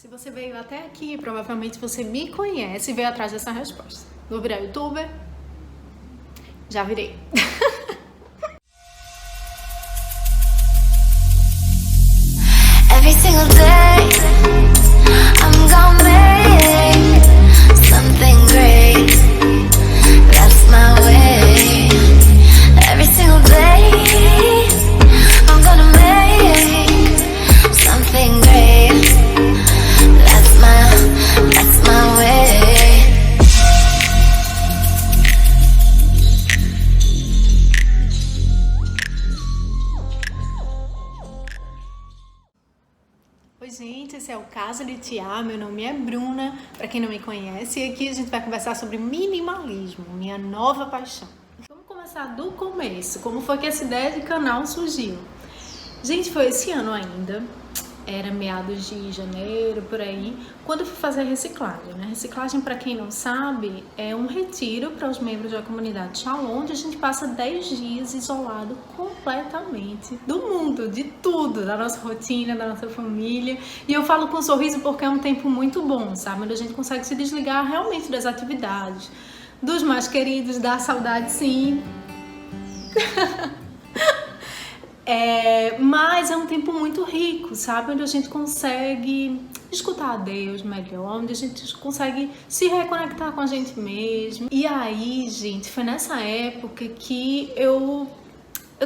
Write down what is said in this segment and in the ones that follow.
Se você veio até aqui, provavelmente você me conhece e veio atrás dessa resposta. Vou virar youtuber? Já virei. Every single day, I'm gonna make something great. That's my way. Every single day, I'm gonna make something great. That's my way. Oi gente, esse é o Casa Litiar, meu nome é Bruna, para quem não me conhece, e aqui a gente vai conversar sobre minimalismo, minha nova paixão. Vamos começar do começo, como foi que essa ideia de canal surgiu? Gente, foi esse ano ainda, era meados de janeiro, por aí, quando eu fui fazer a reciclagem, né? Reciclagem, para quem não sabe, é um retiro para os membros da comunidade Shalom, onde a gente passa 10 dias isolado completamente do mundo, de tudo, da nossa rotina, da nossa família. E eu falo com um sorriso porque é um tempo muito bom, sabe? Onde a gente consegue se desligar realmente das atividades, dos mais queridos, da saudade, sim. Mas é um tempo muito rico, sabe? Onde a gente consegue escutar a Deus melhor, onde a gente consegue se reconectar com a gente mesmo. E aí, gente, foi nessa época que eu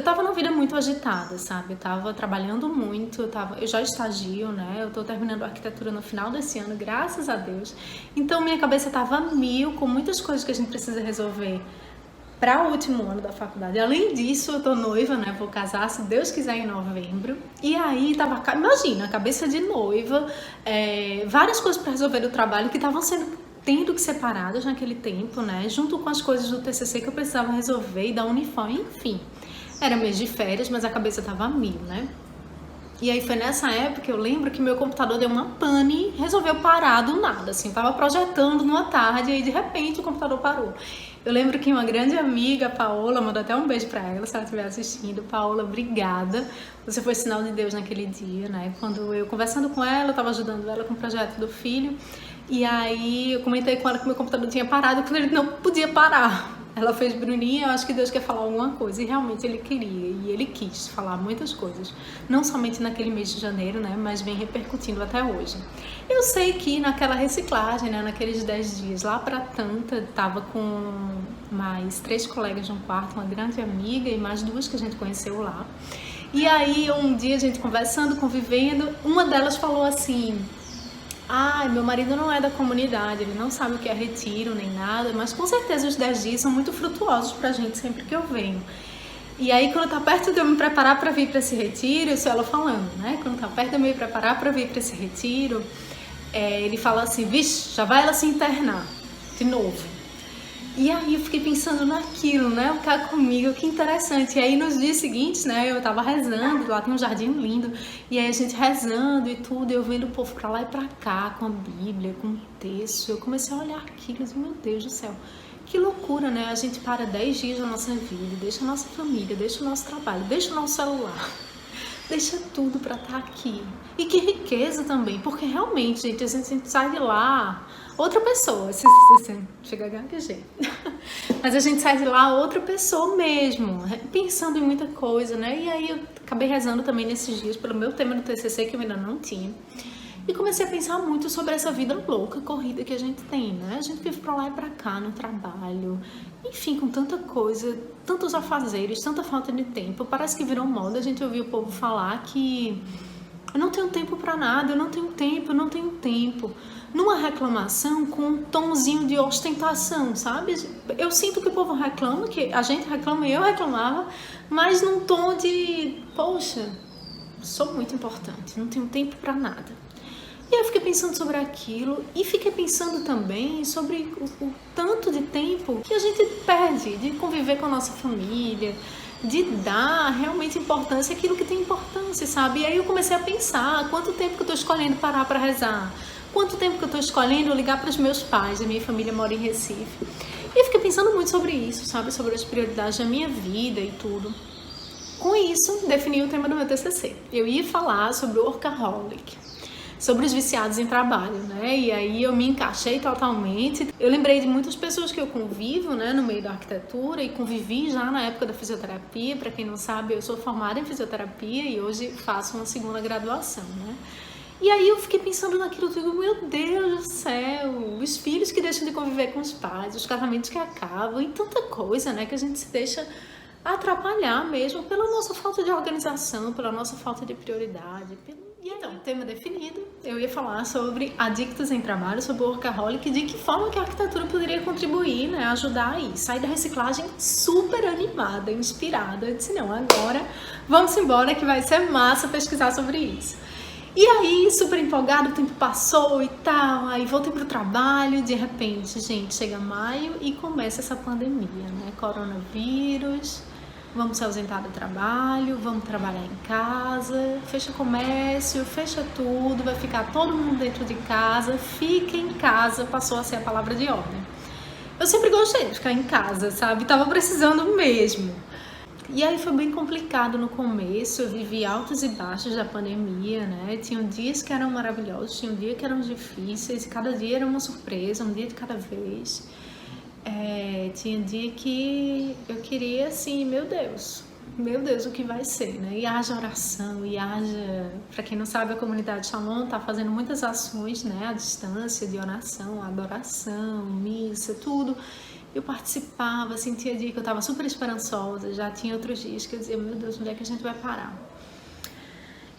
tava numa vida muito agitada, sabe? Eu tava trabalhando muito, eu já estagio, né? Eu tô terminando a arquitetura no final desse ano, graças a Deus. Então minha cabeça tava a mil, com muitas coisas que a gente precisa resolver para o último ano da faculdade. Além disso, eu tô noiva, né? Vou casar, se Deus quiser, em novembro. E aí, imagina, a cabeça de noiva, várias coisas para resolver do trabalho que estavam tendo que ser paradas naquele tempo, né? Junto com as coisas do TCC que eu precisava resolver e da Unifam, enfim. Era mês de férias, mas a cabeça tava a mil, né? E aí foi nessa época que eu lembro que meu computador deu uma pane e resolveu parar do nada, assim, tava projetando numa tarde e aí de repente o computador parou. Eu lembro que uma grande amiga, Paola, mandou até um beijo pra ela, se ela estiver assistindo. Paola, obrigada. Você foi sinal de Deus naquele dia, né? Quando eu conversando com ela, eu tava ajudando ela com o projeto do filho. E aí eu comentei com ela que meu computador tinha parado, que ele não podia parar. Ela fez, Bruninha, eu acho que Deus quer falar alguma coisa. E realmente ele queria, e ele quis falar muitas coisas. Não somente naquele mês de janeiro, né? Mas vem repercutindo até hoje. Eu sei que naquela reciclagem, né? Naqueles 10 dias, lá pra Tanta, tava com mais 3 colegas de um quarto, uma grande amiga e mais 2 que a gente conheceu lá. E aí, um dia a gente conversando, convivendo, uma delas falou assim: meu marido não é da comunidade, ele não sabe o que é retiro nem nada, mas com certeza os 10 dias são muito frutuosos pra gente sempre que eu venho. E aí, quando tá perto de eu me preparar pra vir pra esse retiro, isso ela falando, né? Quando tá perto de eu me preparar pra vir pra esse retiro, ele fala assim: vixe, já vai ela se internar de novo. E aí eu fiquei pensando naquilo, né? O cara comigo, que interessante. E aí nos dias seguintes, né? Eu tava rezando, lá tem um jardim lindo. E aí a gente rezando e tudo, eu vendo o povo pra lá e pra cá, com a Bíblia, com o texto. Eu comecei a olhar aquilo e disse: meu Deus do céu, que loucura, né? A gente para 10 dias da nossa vida, deixa a nossa família, deixa o nosso trabalho, deixa o nosso celular. Deixa tudo pra estar aqui. E que riqueza também, porque realmente, gente, a gente sai de lá outra pessoa. Chega a gaguejar. Mas a gente sai de lá outra pessoa mesmo, pensando em muita coisa, né? E aí eu acabei rezando também nesses dias pelo meu tema do TCC, que eu ainda não tinha. E comecei a pensar muito sobre essa vida louca, corrida que a gente tem, né? A gente vive pra lá e pra cá, no trabalho, enfim, com tanta coisa, tantos afazeres, tanta falta de tempo. Parece que virou moda a gente ouvir o povo falar que eu não tenho tempo pra nada, eu não tenho tempo, eu não tenho tempo. Numa reclamação com um tomzinho de ostentação, sabe? Eu sinto que o povo reclama, que a gente reclama e eu reclamava, mas num tom de, poxa, sou muito importante, não tenho tempo pra nada. E eu fiquei pensando sobre aquilo e fiquei pensando também sobre o tanto de tempo que a gente perde de conviver com a nossa família, de dar realmente importância àquilo que tem importância, sabe? E aí eu comecei a pensar quanto tempo que eu tô escolhendo parar para rezar, quanto tempo que eu tô escolhendo ligar para os meus pais, a minha família mora em Recife. E eu fiquei pensando muito sobre isso, sabe? Sobre as prioridades da minha vida e tudo. Com isso, defini o tema do meu TCC. Eu ia falar sobre o workaholic. sobre os viciados em trabalho, né? E aí eu me encaixei totalmente. Eu lembrei de muitas pessoas que eu convivo, né, no meio da arquitetura, e convivi já na época da fisioterapia. Para quem não sabe, eu sou formada em fisioterapia e hoje faço uma segunda graduação, né? E aí eu fiquei pensando naquilo tudo, meu Deus do céu, os filhos que deixam de conviver com os pais, os casamentos que acabam, e tanta coisa, né, que a gente se deixa atrapalhar mesmo pela nossa falta de organização, pela nossa falta de prioridade. E então, tema definido, eu ia falar sobre adictos em trabalho, sobre o workaholic, de que forma que a arquitetura poderia contribuir, né, ajudar aí. Sair da reciclagem super animada, inspirada. Eu disse, não, agora vamos embora que vai ser massa pesquisar sobre isso. E aí, super empolgado, o tempo passou e tal, aí voltei pro trabalho, de repente, gente, chega maio e começa essa pandemia, né, coronavírus, vamos se ausentar do trabalho, vamos trabalhar em casa, fecha comércio, fecha tudo, vai ficar todo mundo dentro de casa, fica em casa, passou a ser a palavra de ordem. Eu sempre gostei de ficar em casa, sabe, tava precisando mesmo. E aí foi bem complicado no começo, eu vivi altos e baixos da pandemia, né? Tinham dias que eram maravilhosos, tinham dias que eram difíceis, e cada dia era uma surpresa, um dia de cada vez. Tinha dia que eu queria assim, meu Deus, o que vai ser, né? E haja oração, e haja... Para quem não sabe, a comunidade Shalom tá fazendo muitas ações, né? À distância, de oração, adoração, missa, tudo. Eu participava, sentia dia que eu estava super esperançosa, já tinha outros dias que eu dizia, meu Deus, onde é que a gente vai parar?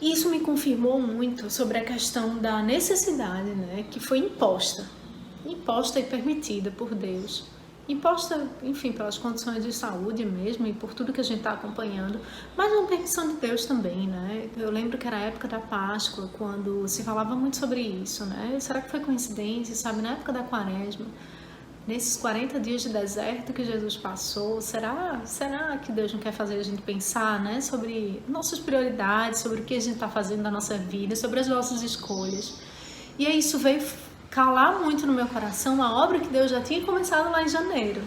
E isso me confirmou muito sobre a questão da necessidade, né, que foi imposta e permitida por Deus, imposta, enfim, pelas condições de saúde mesmo e por tudo que a gente está acompanhando, mas uma permissão de Deus também, né? Eu lembro que era a época da Páscoa, quando se falava muito sobre isso, né? Será que foi coincidência, sabe? Na época da Quaresma, nesses 40 dias de deserto que Jesus passou, será que Deus não quer fazer a gente pensar, né, sobre nossas prioridades, sobre o que a gente está fazendo na nossa vida, sobre as nossas escolhas? E aí isso veio calar muito no meu coração, a obra que Deus já tinha começado lá em janeiro.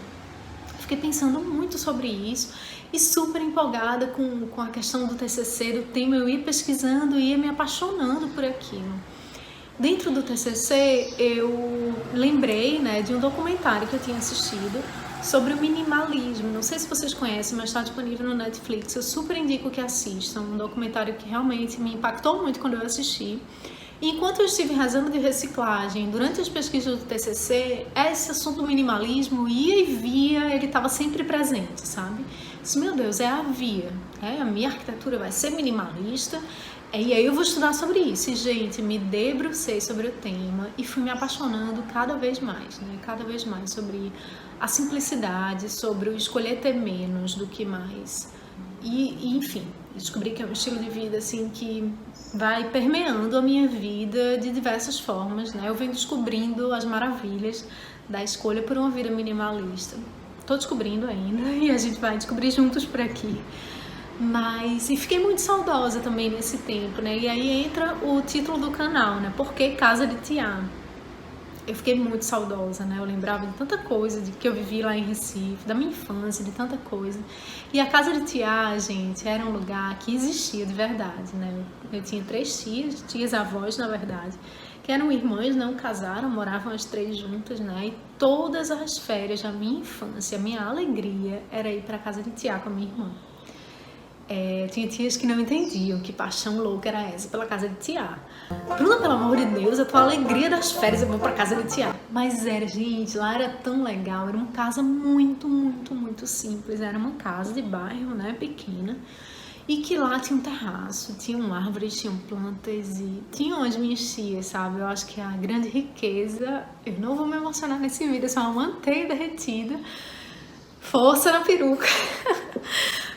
Fiquei pensando muito sobre isso e super empolgada com a questão do TCC, do tema. Eu ia pesquisando e ia me apaixonando por aquilo. Dentro do TCC, eu lembrei, né, de um documentário que eu tinha assistido sobre o minimalismo. Não sei se vocês conhecem, mas está disponível no Netflix. Eu super indico que assistam. Um documentário que realmente me impactou muito quando eu assisti. E enquanto eu estive rezando de reciclagem, durante as pesquisas do TCC, esse assunto do minimalismo ia e via, ele estava sempre presente, sabe? Disse, meu Deus, é a via. A minha arquitetura vai ser minimalista. E aí eu vou estudar sobre isso, e gente, me debrucei sobre o tema e fui me apaixonando cada vez mais, né? Cada vez mais sobre a simplicidade, sobre o escolher ter menos do que mais. E enfim, descobri que é um estilo de vida assim que vai permeando a minha vida de diversas formas, né? Eu venho descobrindo as maravilhas da escolha por uma vida minimalista. Tô descobrindo ainda e a gente vai descobrir juntos por aqui. E fiquei muito saudosa também nesse tempo, né? E aí entra o título do canal, né? Por que Casa de Tiá? Eu fiquei muito saudosa, né? Eu lembrava de tanta coisa que eu vivi lá em Recife, da minha infância, de tanta coisa. E a Casa de Tiá, gente, era um lugar que existia de verdade, né? Eu tinha 3 tias avós, na verdade, que eram irmãs, não casaram, moravam as 3 juntas, né? E todas as férias da minha infância, a minha alegria era ir para a Casa de Tiá com a minha irmã. Tinha tias que não entendiam que paixão louca era essa pela Casa de Tiá. Bruna, pelo amor de Deus, a tua alegria das férias, eu vou pra Casa de Tiá. Mas era, gente, lá era tão legal, era uma casa muito, muito, muito simples. Era uma casa de bairro, né, pequena, e que lá tinha um terraço, tinham árvores, tinham plantas e tinham as minhas tias, sabe? Eu acho que a grande riqueza, eu não vou me emocionar nesse vídeo, é só uma manteiga derretida, força na peruca.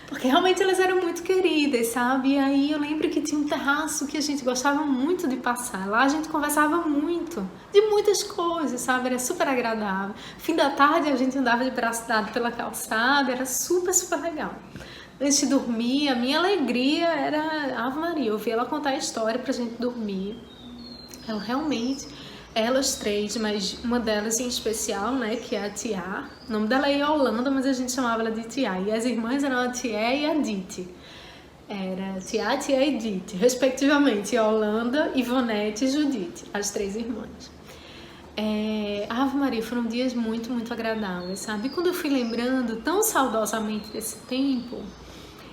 Porque realmente elas eram muito queridas, sabe? E aí eu lembro que tinha um terraço que a gente gostava muito de passar. Lá a gente conversava muito, de muitas coisas, sabe? Era super agradável. Fim da tarde a gente andava de braço dado pela calçada, era super, super legal. Antes de dormir, a minha alegria era Ave Maria. Eu ouvia ela contar a história pra gente dormir. Ela realmente... Elas 3, mas uma delas em especial, né, que é a Tiá. O nome dela é Yolanda, mas a gente chamava ela de Tiá. E as irmãs eram a Tié e a Dite. Era Tia e Edith, respectivamente, Yolanda, Ivonete e Judite, as 3 irmãs. Ave Maria, foram dias muito, muito agradáveis, sabe? E quando eu fui lembrando tão saudosamente desse tempo,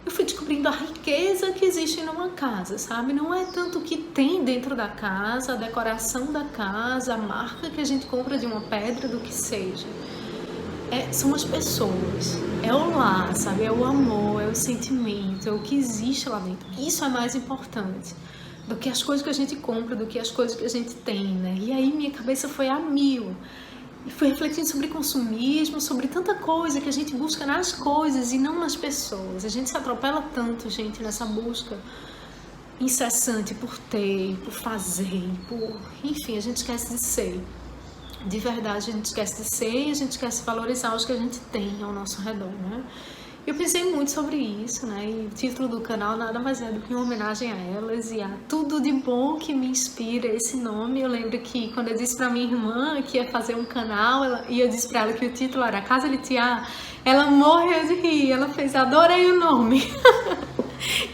eu fui descobrindo a riqueza que existe numa casa, sabe? Não é tanto o que tem dentro da casa, a decoração da casa, a marca que a gente compra de uma pedra, do que seja. São as pessoas, é o lar, sabe? É o amor, é o sentimento, é o que existe lá dentro. Isso é mais importante do que as coisas que a gente compra, do que as coisas que a gente tem, né? E aí minha cabeça foi a mil. E fui refletindo sobre consumismo, sobre tanta coisa que a gente busca nas coisas e não nas pessoas. A gente se atropela tanto, gente, nessa busca incessante por ter, por fazer, enfim, a gente esquece de ser. De verdade, a gente esquece de ser e a gente esquece de valorizar os que a gente tem ao nosso redor, né? Eu pensei muito sobre isso, né? E o título do canal nada mais é do que uma homenagem a elas e a tudo de bom que me inspira esse nome. Eu lembro que quando eu disse pra minha irmã que ia fazer um canal, e eu disse pra ela que o título era Casa de Tia, ela morreu de rir, ela fez, adorei o nome.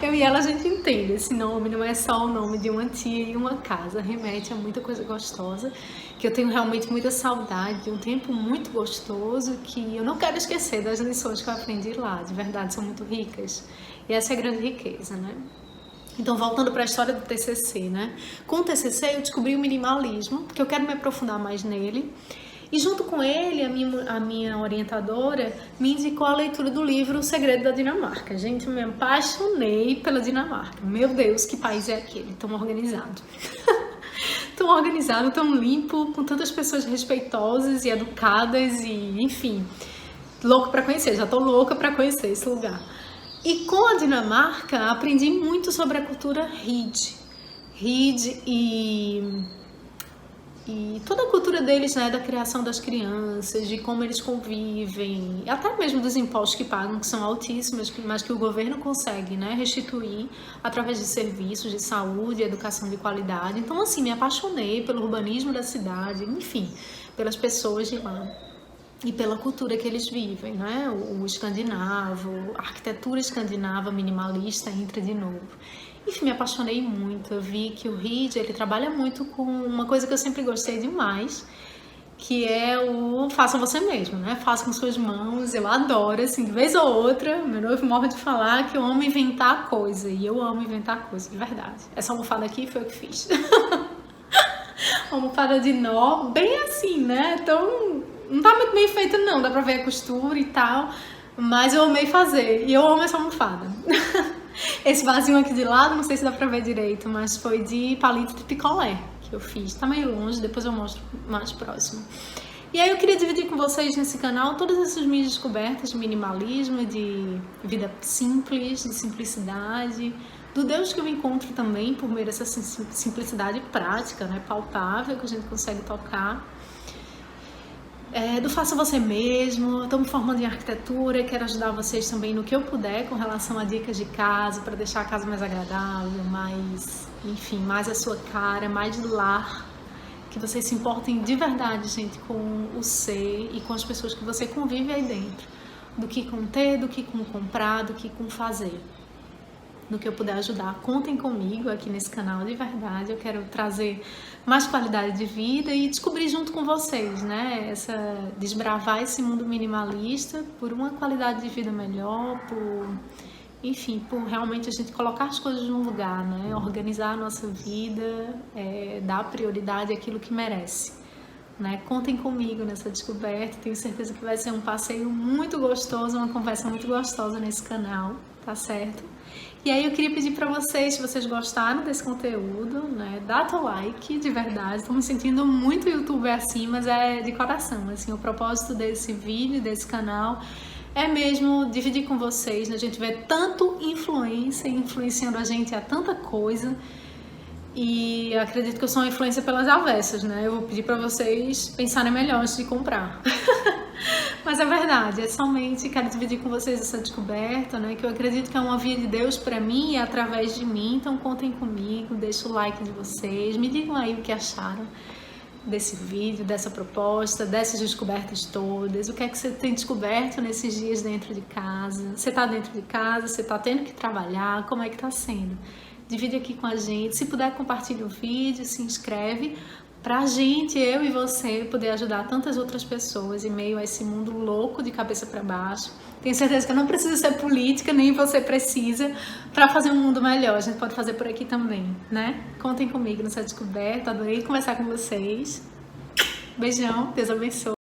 Eu e ela, a gente entende, esse nome não é só o nome de uma tia e uma casa, remete a muita coisa gostosa, que eu tenho realmente muita saudade de um tempo muito gostoso, que eu não quero esquecer das lições que eu aprendi lá, de verdade, são muito ricas, e essa é a grande riqueza, né? Então, voltando para a história do TCC, né? Com o TCC eu descobri o minimalismo, porque eu quero me aprofundar mais nele. E junto com ele, a minha orientadora me indicou a leitura do livro O Segredo da Dinamarca. Gente, eu me apaixonei pela Dinamarca. Meu Deus, que país é aquele? Tão organizado. Tão organizado, tão limpo, com tantas pessoas respeitosas e educadas e, enfim, louco para conhecer. Já tô louca para conhecer esse lugar. E com a Dinamarca, aprendi muito sobre a cultura Hid e toda a cultura deles, né, da criação das crianças, de como eles convivem, até mesmo dos impostos que pagam, que são altíssimos, mas que o governo consegue, né, restituir através de serviços de saúde, educação de qualidade. Então, assim, me apaixonei pelo urbanismo da cidade, enfim, pelas pessoas de lá e pela cultura que eles vivem, né, o escandinavo, a arquitetura escandinava minimalista entra de novo. Enfim, me apaixonei muito. Eu vi que o Hid, ele trabalha muito com uma coisa que eu sempre gostei demais, que é o faça você mesmo, né? Faça com suas mãos. Eu adoro, assim, de vez ou outra, meu noivo morre de falar que eu amo inventar coisa, e eu amo inventar coisa, de verdade. Essa almofada aqui foi eu que fiz. Almofada de nó, bem assim, né? Então, não tá muito bem feita não, dá pra ver a costura e tal, mas eu amei fazer, e eu amo essa almofada. Esse vasinho aqui de lado, não sei se dá pra ver direito, mas foi de palito de picolé que eu fiz. Tá meio longe, depois eu mostro mais próximo. E aí eu queria dividir com vocês nesse canal todas essas minhas descobertas de minimalismo, de vida simples, de simplicidade, do Deus que eu encontro também por meio dessa simplicidade prática, né, palpável, que a gente consegue tocar. Do faça você mesmo, estou me formando em arquitetura, quero ajudar vocês também no que eu puder com relação a dicas de casa, para deixar a casa mais agradável, mais, enfim, mais a sua cara, mais de lar, que vocês se importem de verdade, gente, com o ser e com as pessoas que você convive aí dentro, do que com ter, do que com comprar, do que com fazer. No que eu puder ajudar, contem comigo aqui nesse canal, de verdade. Eu quero trazer mais qualidade de vida e descobrir junto com vocês, né? Desbravar esse mundo minimalista por uma qualidade de vida melhor, enfim, por realmente a gente colocar as coisas no lugar, né? Organizar a nossa vida, dar prioridade àquilo que merece, né? Contem comigo nessa descoberta, tenho certeza que vai ser um passeio muito gostoso, uma conversa muito gostosa nesse canal, tá certo? E aí eu queria pedir para vocês, se vocês gostaram desse conteúdo, né, dá teu like, de verdade. Estou me sentindo muito youtuber assim, mas é de coração, assim, o propósito desse vídeo, desse canal, é mesmo dividir com vocês, né? A gente vê tanto influência influenciando a gente a tanta coisa, e acredito que eu sou uma influência pelas avessas, né? Eu vou pedir para vocês pensarem melhor antes de comprar. Mas é verdade, somente quero dividir com vocês essa descoberta, né? Que eu acredito que é uma via de Deus para mim e através de mim. Então contem comigo, deixa o like de vocês, me digam aí o que acharam. desse vídeo, dessa proposta, dessas descobertas todas. O que é que você tem descoberto nesses dias dentro de casa? Você está dentro de casa? Você está tendo que trabalhar? Como é que está sendo? Divide aqui com a gente. Se puder, compartilhe o vídeo, se inscreve, pra gente, eu e você, poder ajudar tantas outras pessoas em meio a esse mundo louco de cabeça para baixo. Tenho certeza que eu não preciso ser política, nem você precisa, para fazer um mundo melhor. A gente pode fazer por aqui também, né? Contem comigo nessa descoberta, adorei conversar com vocês. Beijão, Deus abençoe.